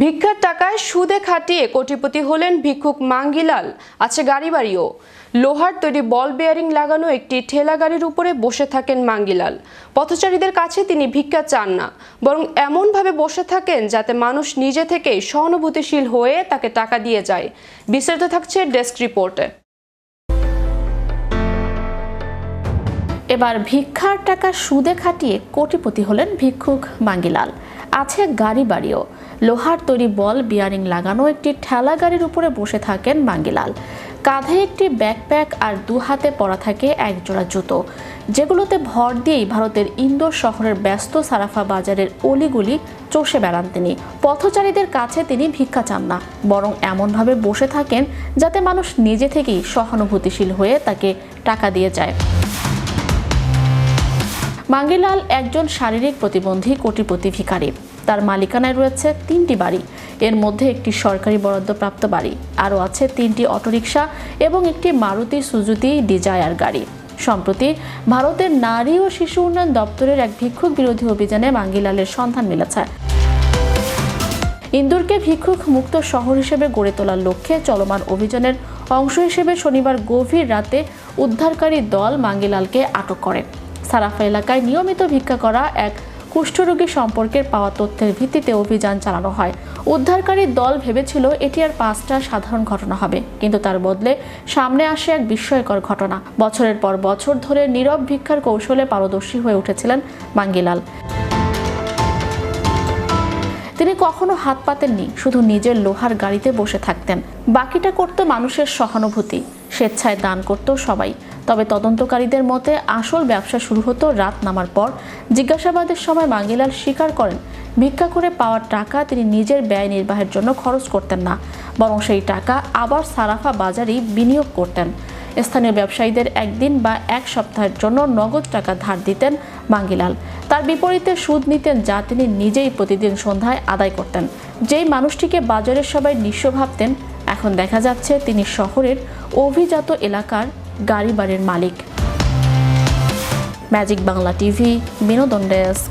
ভিক্ষার টাকায় সুদে খাটিয়ে কোটিপতি হলেন ভিক্ষুক মাঙ্গিলাল। আছে গাড়ি বাড়িও। লোহার তৈরি বল বেয়ারিং লাগানো একটি ঠেলা গাড়ির উপরে বসে থাকেন মাঙ্গিলাল। পথচারীদের কাছে তিনি ভিক্ষা চান না, বরং এমনভাবে বসে থাকেন যাতে মানুষ নিজে থেকেই সহানুভূতিশীল হয়ে তাকে টাকা দিয়ে যায়। বিস্তারিত থাকছে ডেস্ক রিপোর্টে। এবার ভিক্ষার টাকা সুদে খাটিয়ে কোটিপতি হলেন ভিক্ষুক মাঙ্গিলাল। আছে গাড়ি বাড়িও। লোহার তৈরি বল বিয়ারিং লাগানো একটি ঠেলা গাড়ির উপরে বসে থাকেন মাঙ্গিলাল। কাঁধে একটি ব্যাকপ্যাক আর দু হাতে পরা থাকে একজোড়া জুতো, যেগুলোতে ভর দিয়েই ভারতের ইন্দোর শহরের ব্যস্ত সারাফা বাজারের অলিগুলি চষে বেড়ান তিনি। পথচারীদের কাছে তিনি ভিক্ষা চান না, বরং এমনভাবে বসে থাকেন যাতে মানুষ নিজে থেকেই সহানুভূতিশীল হয়ে তাকে টাকা দিয়ে যায়। মাঙ্গিলাল একজন শারীরিক প্রতিবন্ধী কোটিপতি ভিখারি। তার মালিকানায় রয়েছে 3টি বাড়ি, এর মধ্যে একটি সরকারি বরাদ্দপ্রাপ্ত বাড়ি, আরও আছে 3টি অটোরিকশা এবং একটি মারুতি সুজুকি ডিজায়ার গাড়ি। সম্প্রতি ভারতের নারী ও শিশু উন্নয়ন দপ্তরের এক ভিক্ষুক বিরোধী অভিযানে মাঙ্গিলালের সন্ধান মিলেছে। ইন্দোরকে ভিক্ষুক মুক্ত শহর হিসেবে গড়ে তোলার লক্ষ্যে চলমান অভিযানের অংশ হিসেবে শনিবার গভীর রাতে উদ্ধারকারী দল মাঙ্গিলালকে আটক করে। সারাফা এলাকায় নিয়মিত ভিক্ষা করা এক কুষ্ঠরোগী সম্পর্কের পাওয়া তথ্যের ভিত্তিতে অভিযান চালানো হয়। উদ্ধারকারী দল ভেবেছিল এটি আর 5টা সাধারণ ঘটনা হবে, কিন্তু তার বদলে সামনে আসে এক বিস্ময়কর ঘটনা। বছরের পর বছর ধরে নীরব ভিক্ষার কৌশলে পারদর্শী হয়ে উঠেছিলেন মাঙ্গিলাল। তিনি কখনো হাত পাতেননি, শুধু নিজের লোহার গাড়িতে বসে থাকতেন। বাকিটা করত মানুষের সহানুভূতি, স্বেচ্ছায় দান করত সবাই। তবে তদন্তকারীদের মতে আসল ব্যবসা শুরু হতো রাত নামার পর। জিজ্ঞাসাবাদের সময় মাঙ্গিলাল স্বীকার করেন, ভিক্ষা করে পাওয়ার টাকা তিনি নিজের ব্যয় নির্বাহের জন্য খরচ করতেন না, বরং সেই টাকা আবার সারাফা বাজারেই বিনিয়োগ করতেন। স্থানীয় ব্যবসায়ীদের একদিন বা এক সপ্তাহের জন্য নগদ টাকা ধার দিতেন মাঙ্গিলাল। তার বিপরীতে সুদ নিতেন, যা তিনি নিজেই প্রতিদিন সন্ধ্যায় আদায় করতেন। যেই মানুষটিকে বাজারের সবাই নিঃস্ব ভাবতেন, এখন দেখা যাচ্ছে তিনি শহরের অভিজাত এলাকার গাড়ি বাড়ির মালিক। ম্যাজিক বাংলা টিভি, বিনোদন ডেস্ক।